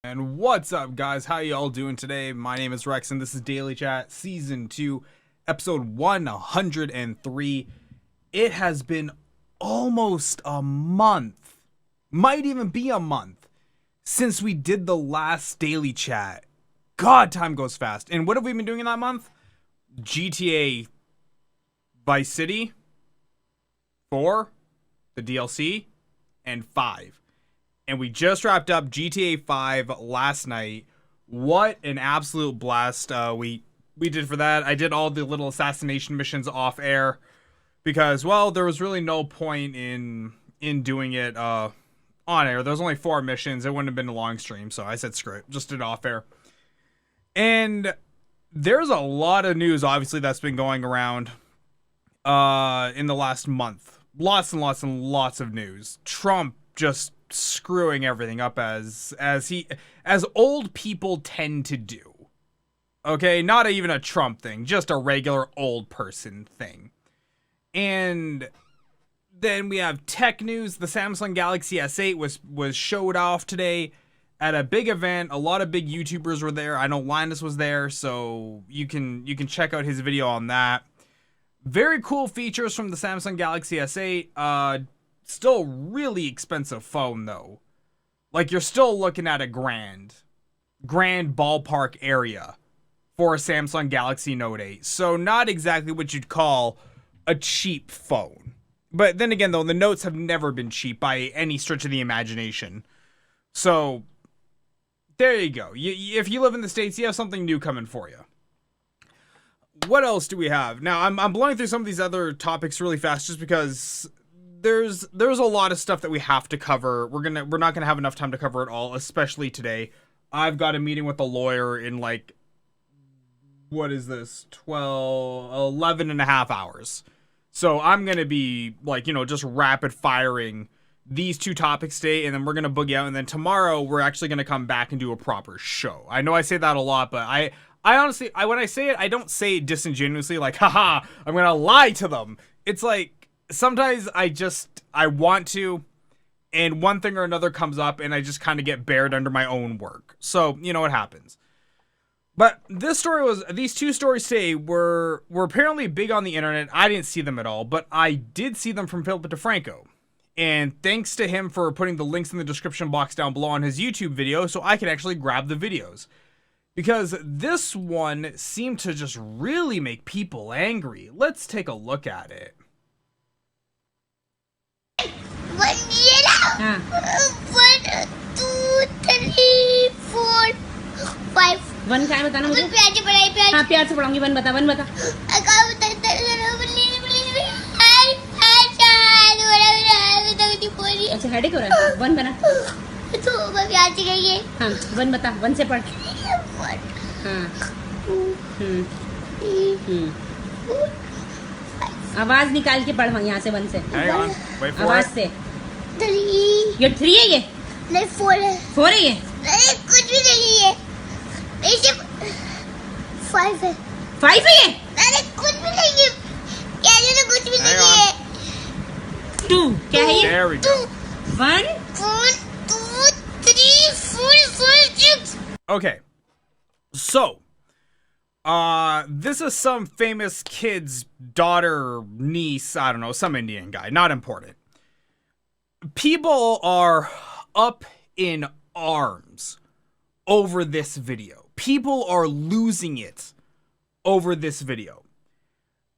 And what's up, guys? How y'all doing today? My name is Rex, and this is Daily Chat Season 2, Episode 103. It has been almost a month, might even be a month, since we did the last Daily Chat. God, time goes fast. And what have we been doing in that month? GTA Vice City 4, the DLC, and 5. And we just wrapped up GTA 5 last night. What an absolute blast we did for that. I did all the little assassination missions off air because, well, there was really no point in doing it on air. There was only 4 missions. It wouldn't have been a long stream, so I said screw it. Just did it off air. And there's a lot of news, obviously, that's been going around in the last month. Lots and lots and lots of news. Trump just screwing everything up as old people tend to do. Okay, not even a Trump thing, just a regular old person thing. And then we have tech news. The Samsung Galaxy S8 was showed off today at a big event. A lot of big YouTubers were there. I know Linus was there, so you can check out his video on that. Very cool features from the Samsung Galaxy S8. Still really expensive phone though. Like, you're still looking at a grand ballpark area for a Samsung Galaxy Note 8. So not exactly what you'd call a cheap phone. But then again though, the Notes have never been cheap by any stretch of the imagination. So there you go. If you live in the States, you have something new coming for you. What else do we have? Now, I'm blowing through some of these other topics really fast just because there's a lot of stuff that we have to cover. We're not gonna have enough time to cover it all, especially today. I've got a meeting with a lawyer in, like, what is this, 11 and a half hours. So I'm gonna be, like, just rapid firing these 2 topics today, and then we're gonna boogie out, and then tomorrow we're actually gonna come back and do a proper show. I know I say that a lot, but I honestly, when I say it, I don't say it disingenuously, like, haha, I'm gonna lie to them. It's like, sometimes I want to, and one thing or another comes up, and I just kind of get buried under my own work. So, it happens. But these 2 stories today were apparently big on the internet. I didn't see them at all, but I did see them from Philip DeFranco. And thanks to him for putting the links in the description box down below on his YouTube video, so I could actually grab the videos. Because this one seemed to just really make people angry. Let's take a look at it. हाँ 1 2 3 4 5 one क्या है बताना मुझे प्यार पढ़ाई प्यार हाँ प्यार से पढ़ाऊंगी वन बता अच्छा हेडेक हो रहा है वन बना तो प्यार से गई है हाँ वन बता वन से पढ़ हाँ आवाज निकाल के पढ़ यहाँ से वन से आवाज से 3 ये 3 है ये नहीं 4 है 4 है ये नहीं कुछ भी नहीं है ऐसे 5 है 5 है ये नहीं कुछ भी नहीं है क्या ये तो कुछ भी नहीं है 2 क्या है ये 2 1 4 2 3 4 5 6 Okay, so this is some famous kid's daughter, niece, I don't know, some Indian guy, not important. People are up in arms over this video. People are losing it over this video.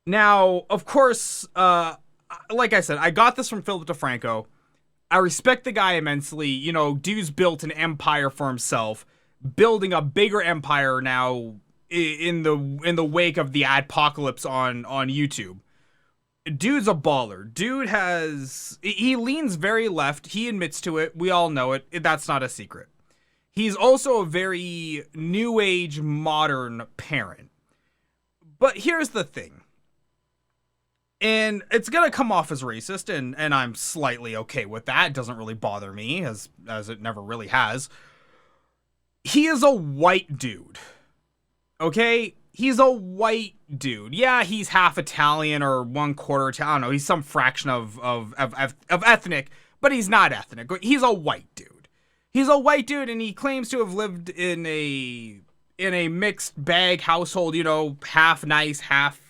Now, of course, like I said, I got this from Philip DeFranco. I respect the guy immensely. Dude's built an empire for himself, building a bigger empire now in the wake of the adpocalypse on YouTube. Dude's a baller. He leans very left. He admits to it. We all know it. That's not a secret. He's also a very new age modern parent. But here's the thing. And it's going to come off as racist, and I'm slightly okay with that. It doesn't really bother me, as it never really has. He is a white dude. Okay? He's a white dude. Yeah, he's half Italian or 1/4 Italian. I don't know. He's some fraction of ethnic, but he's not ethnic. He's a white dude. He's a white dude, and he claims to have lived in a mixed bag household, you know, half nice, half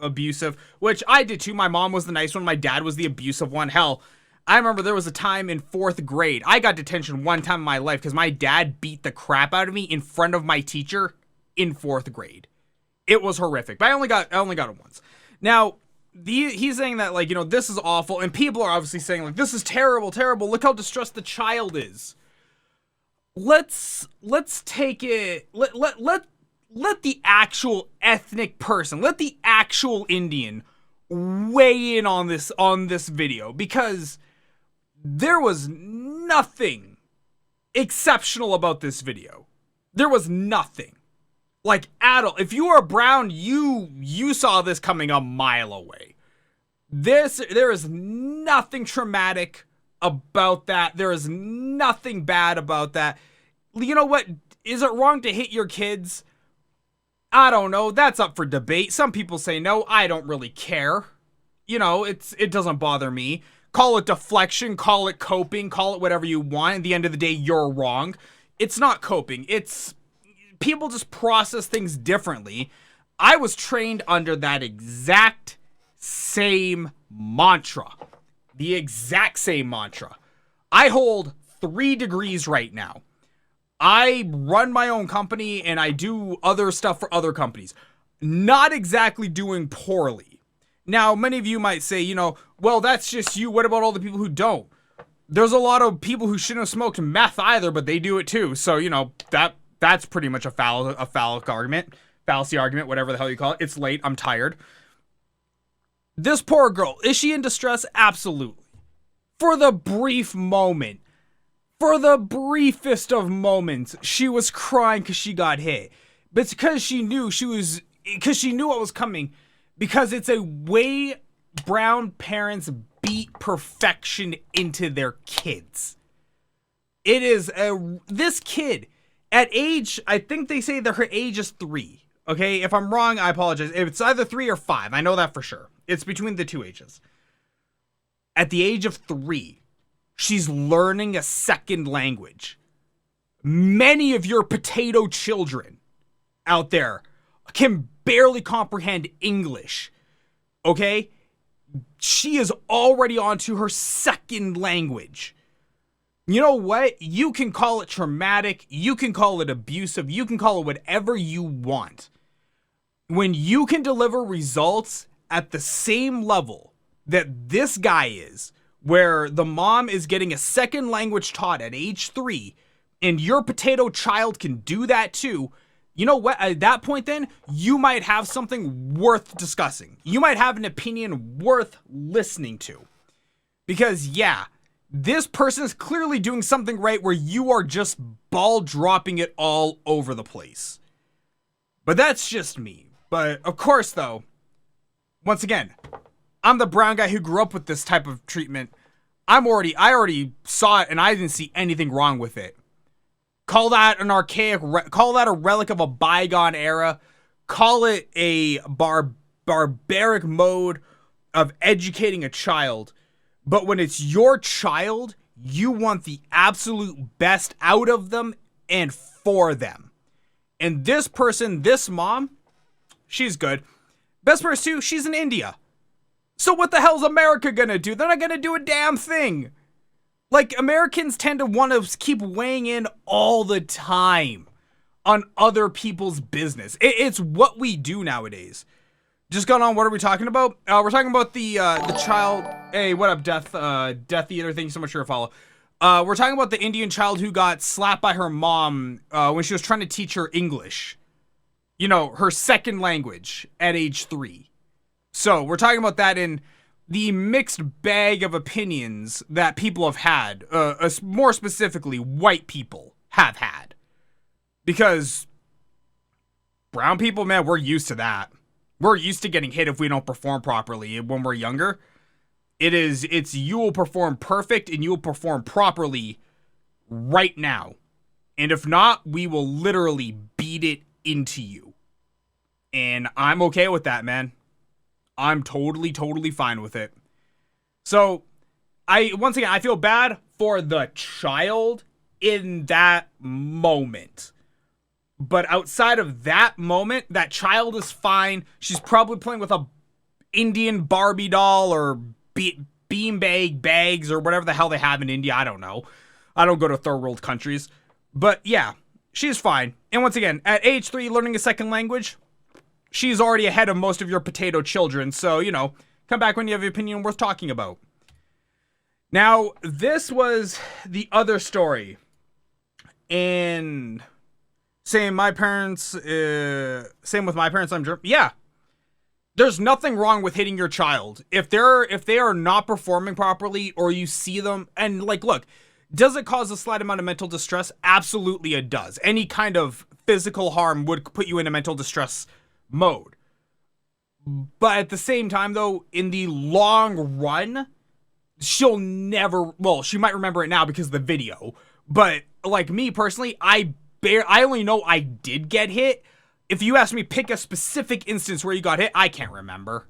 abusive, which I did too. My mom was the nice one. My dad was the abusive one. Hell, I remember there was a time in 4th grade. I got detention one time in my life because my dad beat the crap out of me in front of my teacher in 4th grade. It was horrific, but I only got it once. Now, he's saying that, like, you know, this is awful, and people are obviously saying, like, this is terrible, terrible. Look how distressed the child is. Let's take it. Let the actual ethnic person, let the actual Indian weigh in on this video, because there was nothing exceptional about this video. There was nothing. Like, at all. If you are brown, you saw this coming a mile away. There is nothing traumatic about that. There is nothing bad about that. You know what? Is it wrong to hit your kids? I don't know. That's up for debate. Some people say no. I don't really care. You know, it doesn't bother me. Call it deflection, call it coping, call it whatever you want. At the end of the day, you're wrong. It's not coping. It's people just process things differently. I was trained under that exact same mantra. The exact same mantra. I hold 3 degrees right now. I run my own company and I do other stuff for other companies. Not exactly doing poorly. Now, many of you might say, you know, well, that's just you. What about all the people who don't? There's a lot of people who shouldn't have smoked meth either, but they do it too. So, you know, that's pretty much a fallacy argument, whatever the hell you call it. It's late. I'm tired. This poor girl, is she in distress? Absolutely. For the brief moment, for the briefest of moments, she was crying because she got hit. But it's because she knew what was coming. Because it's a way brown parents beat perfection into their kids. It is this kid at age, I think they say that her age is 3. Okay, if I'm wrong, I apologize. It's either 3 or 5. I know that for sure. It's between the 2 ages. At the age of 3, she's learning a second language. Many of your potato children out there can barely comprehend English. Okay? She is already on to her second language. You know what? You can call it traumatic. You can call it abusive. You can call it whatever you want. When you can deliver results at the same level that this guy is, where the mom is getting a second language taught at age 3, and your potato child can do that too, you know what? At that point then, you might have something worth discussing. You might have an opinion worth listening to. Because yeah, this person is clearly doing something right where you are just ball dropping it all over the place. But that's just me. But of course though, once again, I'm the brown guy who grew up with this type of treatment. I already saw it and I didn't see anything wrong with it. Call that an call that a relic of a bygone era. Call it a barbaric mode of educating a child. But when it's your child, you want the absolute best out of them and for them. And this person, this mom, she's good. Best person too, she's in India. So what the hell's America gonna do? They're not gonna do a damn thing. Like, Americans tend to want to keep weighing in all the time on other people's business. It's what we do nowadays. Just going on, what are we talking about? We're talking about the child. Hey, what up, Death Eater? Thank you so much for your follow. We're talking about the Indian child who got slapped by her mom when she was trying to teach her English. You know, her second language at age 3. So we're talking about that in the mixed bag of opinions that people have had, more specifically, white people have had. Because brown people, man, we're used to that. We're used to getting hit if we don't perform properly when we're younger. It's you will perform perfect and you will perform properly right now. And if not, we will literally beat it into you. And I'm okay with that, man. I'm totally fine with it. So, once again, I feel bad for the child in that moment. But outside of that moment, that child is fine. She's probably playing with a Indian Barbie doll or beanbag bags or whatever the hell they have in India. I don't know. I don't go to third world countries. But yeah, she's fine. And once again, at age 3, learning a second language, she's already ahead of most of your potato children. So, you know, come back when you have an opinion worth talking about. Now, this was the other story. And same with my parents, I'm sure. Yeah. There's nothing wrong with hitting your child. If they are not performing properly or you see them, and like, look, does it cause a slight amount of mental distress? Absolutely it does. Any kind of physical harm would put you in a mental distress mode. But at the same time, though, in the long run, she'll never, well, she might remember it now because of the video. But like me personally, I only know I did get hit. If you ask me, pick a specific instance where you got hit, I can't remember.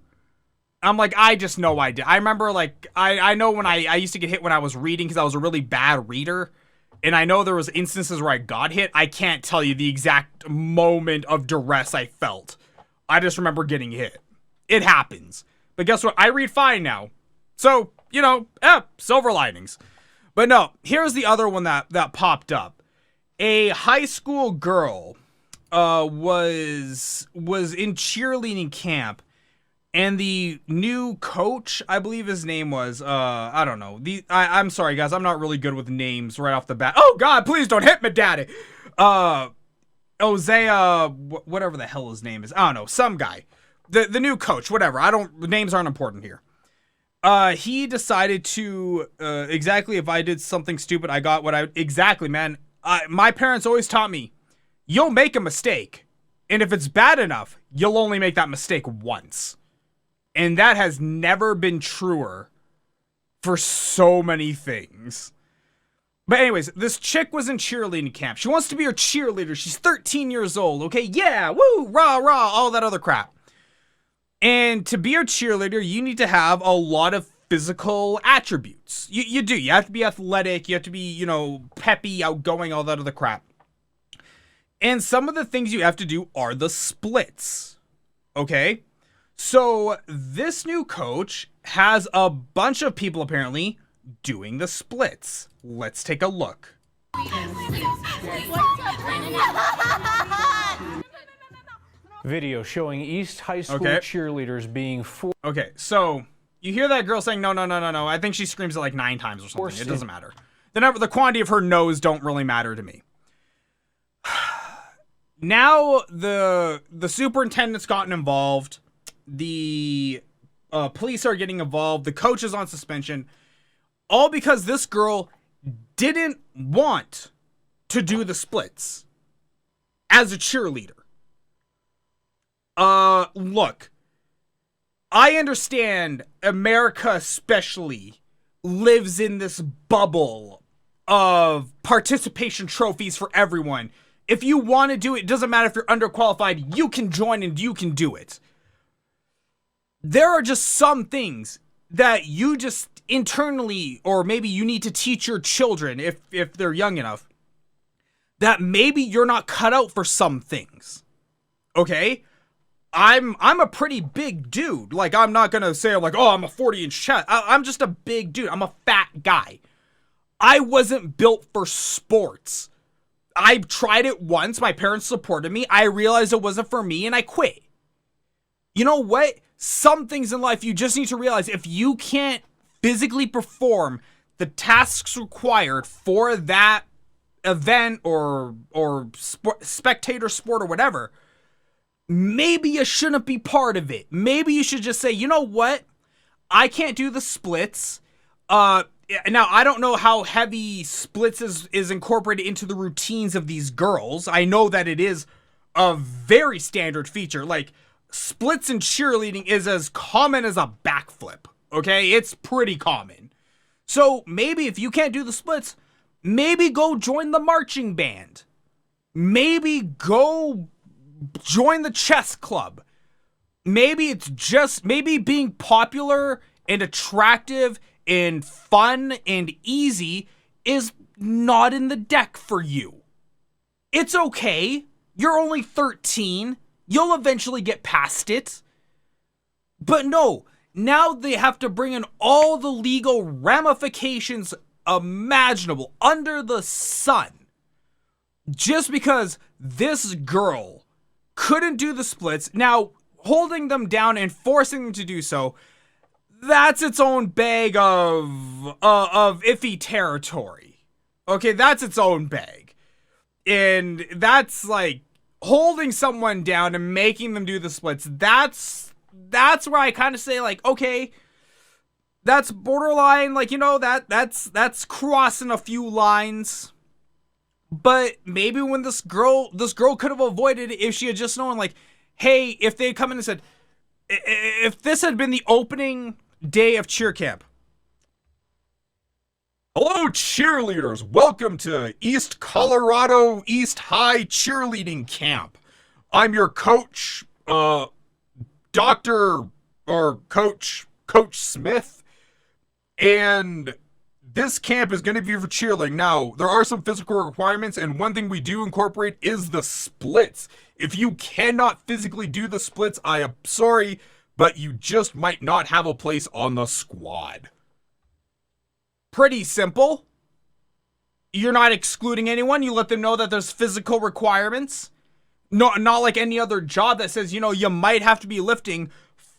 I'm like, I just know I did. I remember, like, I know when I used to get hit when I was reading because I was a really bad reader. And I know there was instances where I got hit. I can't tell you the exact moment of duress I felt. I just remember getting hit. It happens. But guess what? I read fine now. So, you know, silver linings. But no, here's the other one that popped up. A high school girl was in cheerleading camp, and the new coach, I believe his name was, I don't know. I'm sorry, guys. I'm not really good with names right off the bat. Oh, God, please don't hit me, daddy. Hosea, whatever the hell his name is. I don't know. Some guy. The new coach, whatever. Names aren't important here. He decided to, exactly if I did something stupid, I got what exactly, man. My parents always taught me, you'll make a mistake. And if it's bad enough, you'll only make that mistake once. And that has never been truer for so many things. But anyways, this chick was in cheerleading camp. She wants to be her cheerleader. She's 13 years old, okay? Yeah, woo, rah, rah, all that other crap. And to be a cheerleader, you need to have a lot of physical attributes. You do. You have to be athletic. You have to be, you know, peppy, outgoing, all that other crap. And some of the things you have to do are the splits. Okay? So this new coach has a bunch of people apparently doing the splits. Let's take a look. Video showing East High School cheerleaders being forced. Okay, so you hear that girl saying, no. I think she screams it like 9 times or something. It doesn't matter. The quantity of her no's don't really matter to me. Now the superintendent's gotten involved. The police are getting involved. The coach is on suspension. All because this girl didn't want to do the splits as a cheerleader. Look, I understand America especially lives in this bubble of participation trophies for everyone. If you want to do it, it doesn't matter if you're underqualified, you can join and you can do it. There are just some things that you just internally, or maybe you need to teach your children if they're young enough, that maybe you're not cut out for some things. Okay? I'm a pretty big dude. Like, I'm not gonna say I'm like, oh, I'm a 40-inch chest. I'm just a big dude. I'm a fat guy. I wasn't built for sports. I tried it once. My parents supported me. I realized it wasn't for me and I quit. You know what? Some things in life you just need to realize, if you can't physically perform the tasks required for that event or spectator sport or whatever, maybe you shouldn't be part of it. Maybe you should just say, you know what? I can't do the splits. Now, I don't know how heavy splits is incorporated into the routines of these girls. I know that it is a very standard feature. Like, splits in cheerleading is as common as a backflip. Okay? It's pretty common. So, maybe if you can't do the splits, maybe go join the marching band. Maybe go join the chess club. Maybe being popular and attractive and fun and easy is not in the deck for you. It's okay. You're only 13. You'll eventually get past it. But no, now they have to bring in all the legal ramifications imaginable under the sun. Just because this girl couldn't do the splits, now holding them down and forcing them to do so, that's its own bag of iffy territory. Okay, that's its own bag. And that's like holding someone down and making them do the splits. That's where I kind of say, like, okay, that's borderline, like, you know, that's crossing a few lines. But maybe when this girl could have avoided it if she had just known, like, hey, if they had come in and said, if this had been the opening day of cheer camp. Hello, cheerleaders. Welcome to East Colorado East High Cheerleading Camp. I'm your coach, Coach Smith. And this camp is going to be for cheerleading. Now, there are some physical requirements, and one thing we do incorporate is the splits. If you cannot physically do the splits, I am sorry, but you just might not have a place on the squad. Pretty simple. You're not excluding anyone. You let them know that there's physical requirements. No, not like any other job that says, you know, you might have to be lifting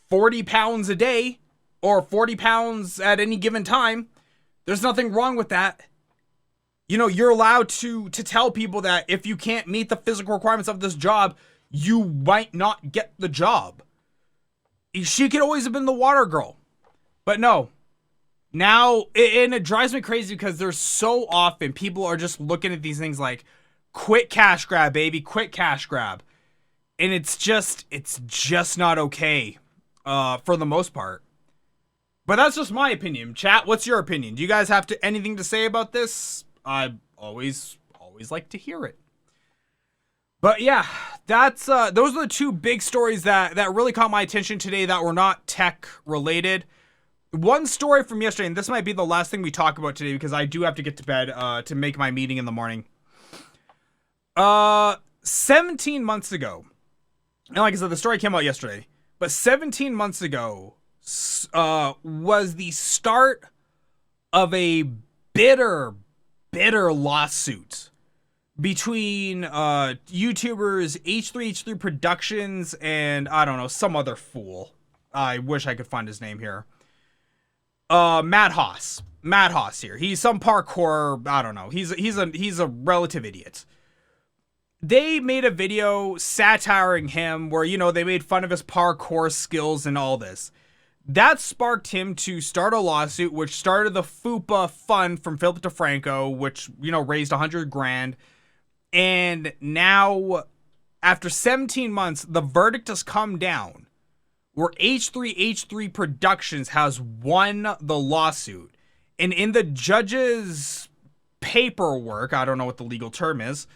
40 pounds a day or 40 pounds at any given time. There's nothing wrong with that. You know, you're allowed to tell people that if you can't meet the physical requirements of this job, you might not get the job. She could always have been the water girl. But no. Now, and it drives me crazy because there's so often people are just looking at these things like, quick cash grab, baby, quick cash grab. And it's just not okay for the most part. But that's just my opinion. Chat, what's your opinion? Do you guys have anything to say about this? I always like to hear it. But yeah, that's those are the two big stories that really caught my attention today that were not tech related. One story from yesterday, and this might be the last thing we talk about today because I do have to get to bed to make my meeting in the morning. 17 months ago, and like I said, the story came out yesterday, but 17 months ago was the start of a bitter lawsuit between YouTubers H3H3 Productions and, I don't know, some other fool. I wish I could find his name here. Matt Haas here. He's some parkour, I don't know. He's a relative idiot. They made a video satiring him where, you know, they made fun of his parkour skills and all this. That sparked him to start a lawsuit, which started the FUPA fund from Philip DeFranco, which, you know, raised $100,000. And now, after 17 months, the verdict has come down where H3H3 Productions has won the lawsuit. And in the judge's paperwork, I don't know what the legal term is,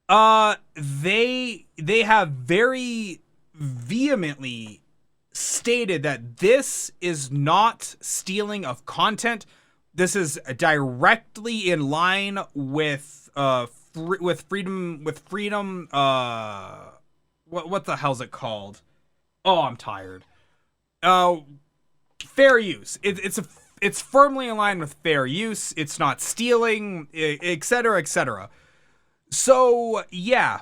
they have very vehemently stated that this is not stealing of content. This is directly in line with freedom. What the hell's it called? Oh, I'm tired. Fair use. It's firmly in line with fair use. It's not stealing, etc., etc. So yeah.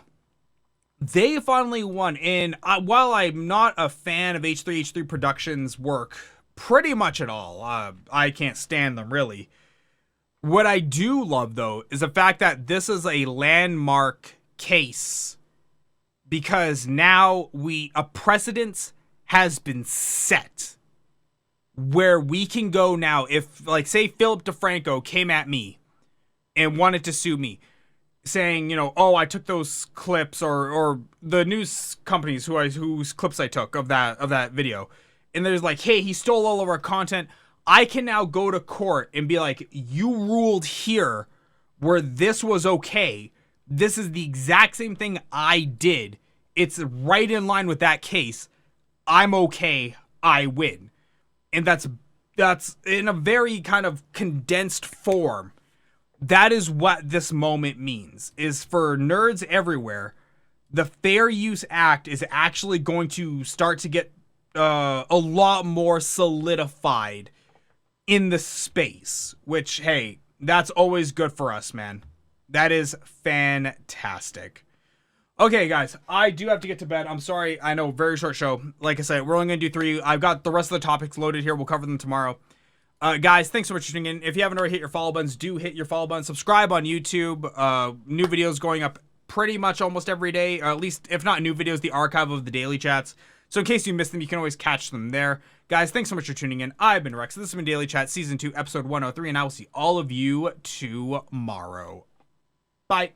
They finally won, and while I'm not a fan of H3H3 Productions' work pretty much at all, I can't stand them really. What I do love, though, is the fact that this is a landmark case, because now a precedence has been set where we can go now. If, like, say Philip DeFranco came at me and wanted to sue me, saying, you know, oh, I took those clips, or the news companies whose clips I took of that video, and there's like, hey, he stole all of our content. I can now go to court and be like, you ruled here where this was okay. This is the exact same thing I did. It's right in line with that case. I'm okay. I win. And that's in a very kind of condensed form that is what this moment means, is for nerds everywhere. The Fair Use Act is actually going to start to get a lot more solidified in the space, which, hey, that's always good for us, man. That is fantastic. Okay, guys, I do have to get to bed. I'm sorry. I know, very short show. Like I said, we're only going to do 3. I've got the rest of the topics loaded here. We'll cover them tomorrow. Guys, thanks so much for tuning in. If you haven't already hit your follow buttons, do hit your follow button. Subscribe on YouTube. New videos going up pretty much almost every day. Or at least, if not new videos, the archive of the daily chats. So in case you missed them, you can always catch them there. Guys, thanks so much for tuning in. I've been Rex. This has been Daily Chat Season 2, Episode 103. And I will see all of you tomorrow. Bye.